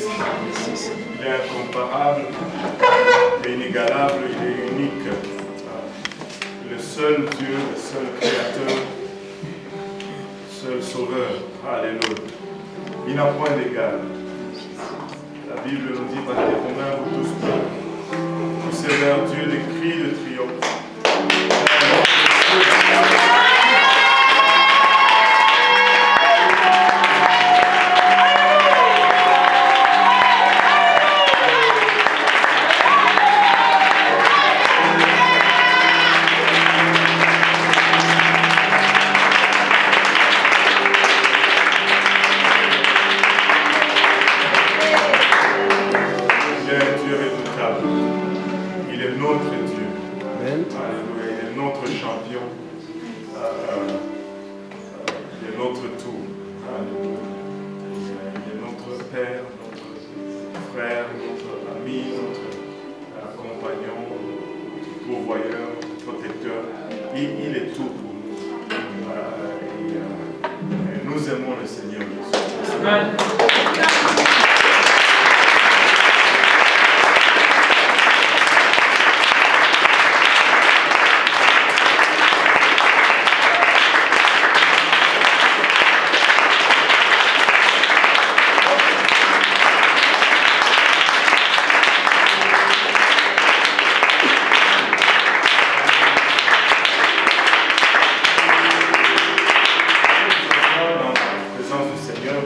majesté. Il est incomparable, il est inégalable, il est unique. Le seul Dieu, le seul Créateur, le seul Sauveur. Alléluia. Il n'a point d'égal. La Bible nous dit par les Romains, vous tous peuple, vous servez un Dieu des cris de triomphe.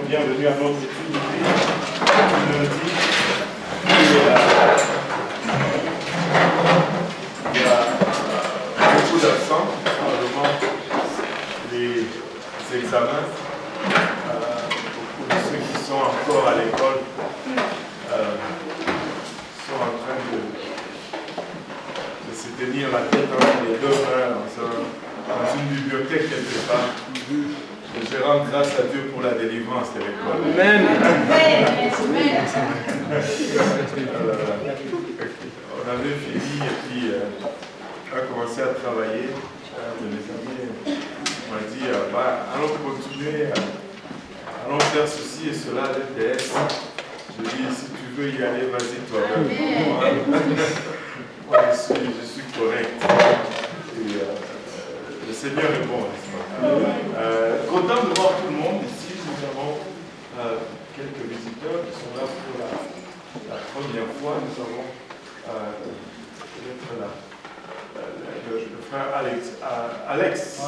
Bienvenue à notre étude. Il y a beaucoup d'absents, probablement les examens. Beaucoup de ceux qui sont encore à l'école sont en train de se tenir la tête entre les deux mains dans une bibliothèque quelque part. Je rends grâce à Dieu pour la délivrance de l'école. Amen. On avait fini et puis on a commencé à travailler. Mes amis m'ont dit allons continuer, allons faire ceci et cela à l'ETS. Je dis si tu veux y aller, vas-y toi-même. Moi je suis correct. Et, le Seigneur est bon, n'est-ce pas? Content de voir tout le monde ici. Nous avons quelques visiteurs qui sont là pour la première fois. Nous avons peut-être le frère Alex. Alex.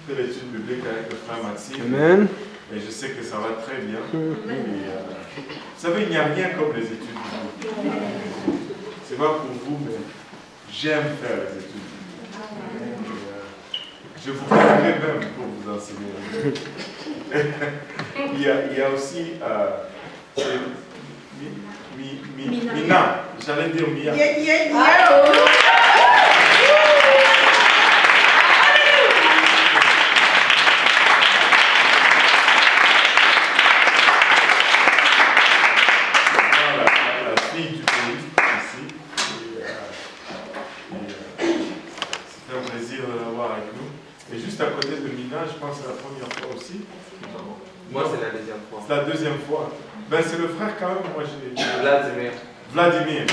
L'étude biblique avec le frère Maxime. Amen. Et je sais que ça va très bien. Et, vous savez, il n'y a rien comme les études bibliques. C'est pas pour vous, mais j'aime faire les études bibliques. Je vous paierai même pour vous enseigner. il y a aussi Mina. J'allais dire Mia. Je pense que c'est la première fois aussi. Moi, c'est la deuxième fois. C'est la deuxième fois. Ben, c'est le frère quand même. Moi, j'ai... Vladimir. Vladimir.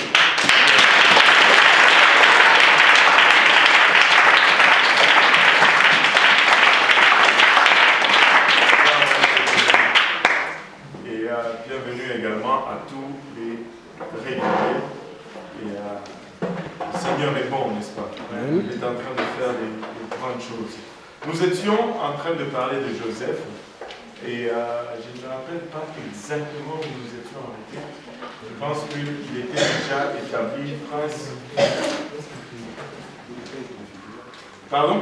Et bienvenue également à tous les réguliers. Et le Seigneur est bon, n'est-ce pas? Il est en train de faire des grandes choses. Nous étions en train de parler de Joseph et je ne me rappelle pas exactement où nous étions arrêtés. Je pense qu'il était déjà établi prince. Pardon?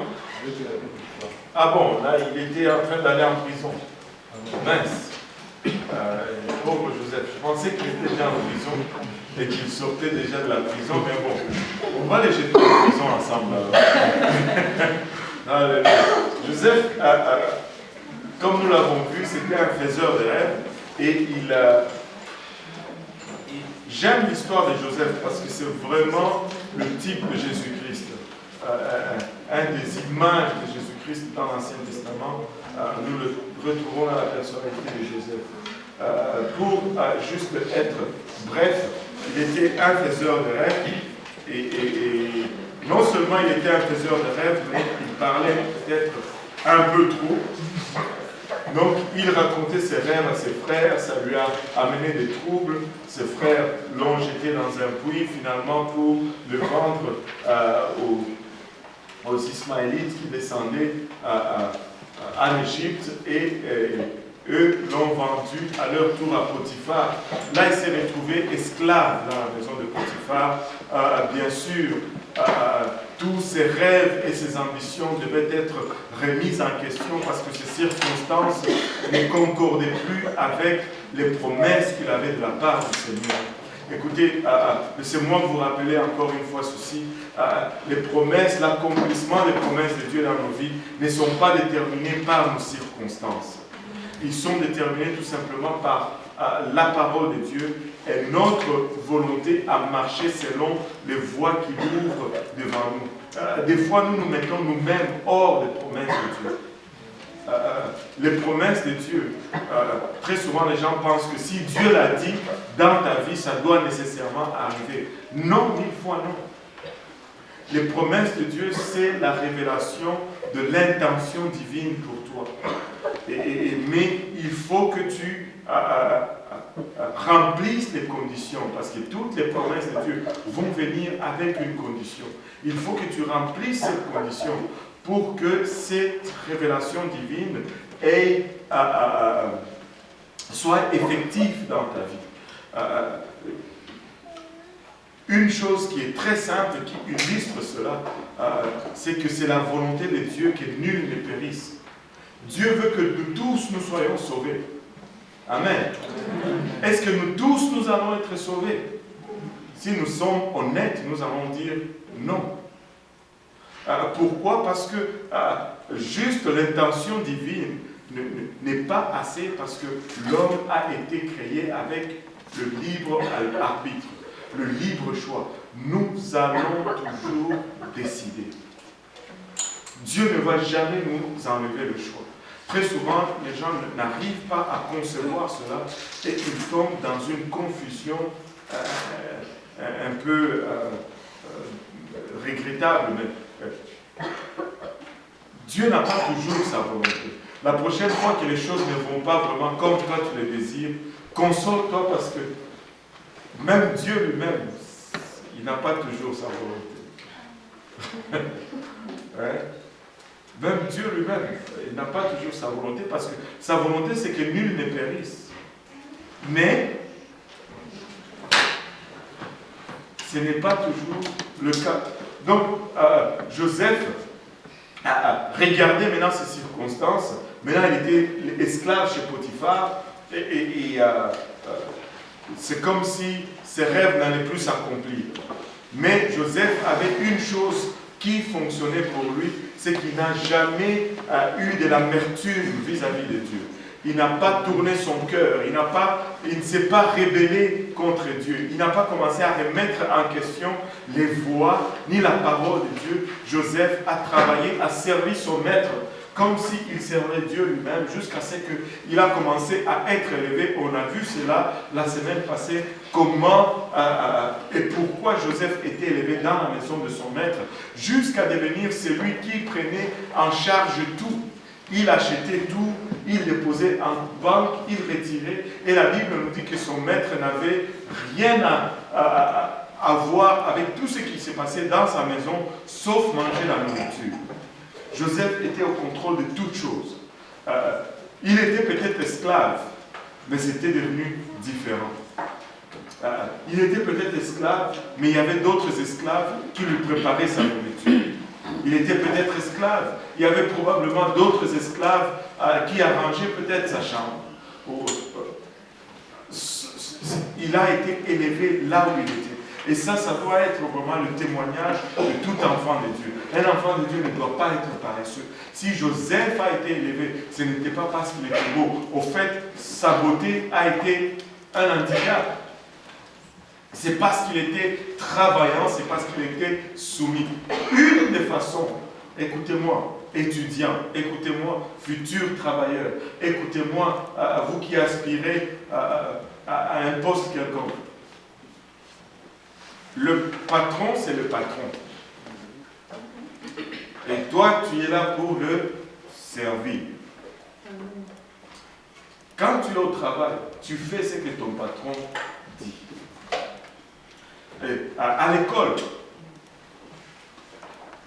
Ah bon, là il était en train d'aller en prison. Mince. Pauvre Joseph. Je pensais qu'il était déjà en prison et qu'il sortait déjà de la prison, mais bon, on va les jeter en prison ensemble alors. Alléluia. Joseph, comme nous l'avons vu, c'était un faiseur de rêves Et j'aime l'histoire de Joseph parce que c'est vraiment le type de Jésus-Christ. Un des images de Jésus-Christ dans l'Ancien Testament, nous le retrouvons dans la personnalité de Joseph. Pour juste être bref, il était un faiseur de rêves et non seulement il était un faiseur de rêves, mais il parlait peut-être un peu trop. Donc il racontait ses rêves à ses frères, ça lui a amené des troubles. Ses frères l'ont jeté dans un puits finalement pour le vendre aux Ismaélites qui descendaient en Égypte et eux l'ont vendu à leur tour à Potiphar. Là, il s'est retrouvé esclave dans la maison de Potiphar. Bien sûr, tous ses rêves et ses ambitions devaient être remis en question parce que ces circonstances ne concordaient plus avec les promesses qu'il avait de la part du Seigneur. Écoutez, laissez-moi vous rappeler encore une fois ceci. Les promesses, l'accomplissement des promesses de Dieu dans nos vies ne sont pas déterminés par nos circonstances. Ils sont déterminés tout simplement par la parole de Dieu et notre volonté à marcher selon les voies qu'il ouvre devant nous. Des fois, nous nous mettons nous-mêmes hors des promesses de Dieu. Les promesses de Dieu, très souvent les gens pensent que si Dieu l'a dit dans ta vie, ça doit nécessairement arriver. Non, mille fois non. Les promesses de Dieu, c'est la révélation de l'intention divine pour toi. Mais il faut que tu remplisses les conditions, parce que toutes les promesses de Dieu vont venir avec une condition. Il faut que tu remplisses cette condition pour que cette révélation divine soit effective dans ta vie. Une chose qui est très simple, qui illustre cela, c'est que c'est la volonté de Dieu que nul ne périsse. Dieu veut que nous tous nous soyons sauvés. Amen. Est-ce que nous tous nous allons être sauvés? Si nous sommes honnêtes, nous allons dire non. Pourquoi? Parce que juste l'intention divine n'est pas assez, parce que l'homme a été créé avec le libre arbitre, le libre choix. Nous allons toujours décider. Dieu ne va jamais nous enlever le choix. Très souvent, les gens n'arrivent pas à concevoir cela et ils tombent dans une confusion un peu regrettable. Mais Dieu n'a pas toujours sa volonté. La prochaine fois que les choses ne vont pas vraiment comme toi tu les désires, console-toi parce que même Dieu lui-même, il n'a pas toujours sa volonté. Ouais. Même Dieu lui-même, il n'a pas toujours sa volonté, parce que sa volonté, c'est que nul ne périsse. Mais, ce n'est pas toujours le cas. Donc, Joseph regardez maintenant ces circonstances. Maintenant, il était esclave chez Potiphar, et c'est comme si ses rêves n'allaient plus s'accomplir. Mais Joseph avait une chose qui fonctionnait pour lui, c'est qu'il n'a jamais eu de l'amertume vis-à-vis de Dieu. Il n'a pas tourné son cœur, il ne s'est pas rébellé contre Dieu. Il n'a pas commencé à remettre en question les voies ni la parole de Dieu. Joseph a travaillé, a servi son maître comme s'il servait Dieu lui-même, jusqu'à ce qu'il a commencé à être élevé. On a vu cela la semaine passée, comment et pourquoi Joseph était élevé dans la maison de son maître, jusqu'à devenir celui qui prenait en charge tout. Il achetait tout, il déposait en banque, il retirait. Et la Bible nous dit que son maître n'avait rien à voir avec tout ce qui s'est passé dans sa maison, sauf manger la nourriture. Joseph était au contrôle de toutes choses. Il était peut-être esclave, mais c'était devenu différent. Il était peut-être esclave, mais il y avait d'autres esclaves qui lui préparaient sa nourriture. Il était peut-être esclave, il y avait probablement d'autres esclaves qui arrangeaient peut-être sa chambre. Il a été élevé là où il était. Et ça doit être vraiment le témoignage de tout enfant de Dieu. Un enfant de Dieu ne doit pas être paresseux. Si Joseph a été élevé, ce n'était pas parce qu'il était beau. Au fait, sa beauté a été un handicap. C'est parce qu'il était travaillant, c'est parce qu'il était soumis. Une des façons, écoutez-moi, étudiants, écoutez-moi, futurs travailleurs, écoutez-moi, vous qui aspirez à un poste quelconque. Le patron, c'est le patron. Et toi, tu es là pour le servir. Quand tu es au travail, tu fais ce que ton patron dit. Et à l'école,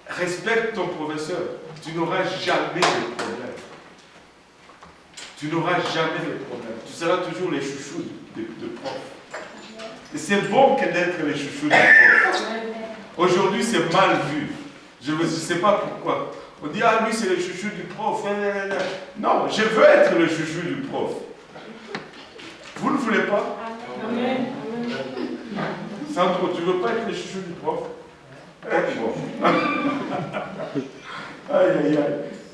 respecte ton professeur. Tu n'auras jamais de problème. Tu n'auras jamais de problème. Tu seras toujours les chouchous de prof. Et c'est bon que d'être les chouchous de prof. Aujourd'hui, c'est mal vu. Je ne sais pas pourquoi. On dit, ah, lui, c'est le chouchou du prof. Non, je veux être le chouchou du prof. Vous ne voulez pas? Amen. Sandro, tu ne veux pas être le chouchou du prof? Bon. Aïe, aïe,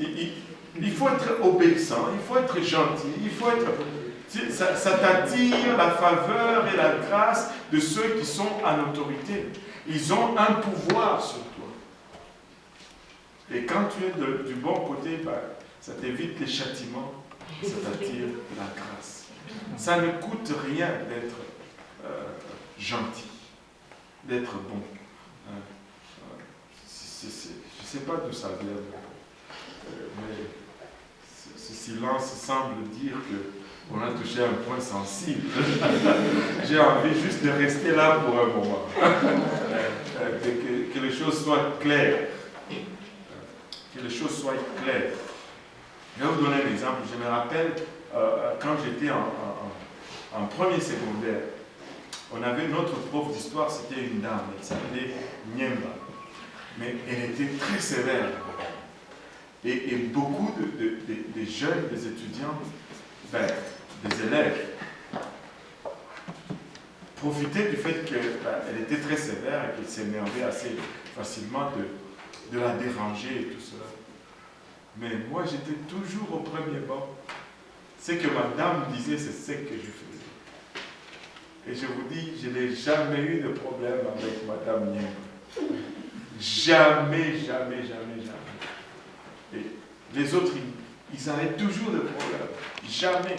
aïe. Il faut être obéissant, il faut être gentil, il faut être... Ça t'attire la faveur et la grâce de ceux qui sont en autorité. Ils ont un pouvoir sur toi. Et quand tu es du bon côté, ça t'évite les châtiments, ça t'attire la grâce. Ça ne coûte rien d'être gentil, d'être bon. Je ne sais pas d'où ça vient, mais ce silence semble dire qu'on a touché un point sensible. J'ai envie juste de rester là pour un moment. Que les choses soient claires. Que les choses soient claires. Je vais vous donner un exemple. Je me rappelle, quand j'étais en premier secondaire, on avait notre prof d'histoire, c'était une dame, elle s'appelait Niemba. Mais elle était très sévère. Et beaucoup de jeunes, des étudiants, des élèves, profitaient du fait qu'elle était très sévère et qu'elle s'énervait assez facilement de la déranger et tout cela. Mais moi, j'étais toujours au premier banc. Ce que madame disait, c'est ce que je faisais. Et je vous dis, je n'ai jamais eu de problème avec madame Niemba. Jamais, jamais, jamais, jamais. Et les autres, ils avaient toujours des problèmes. Jamais.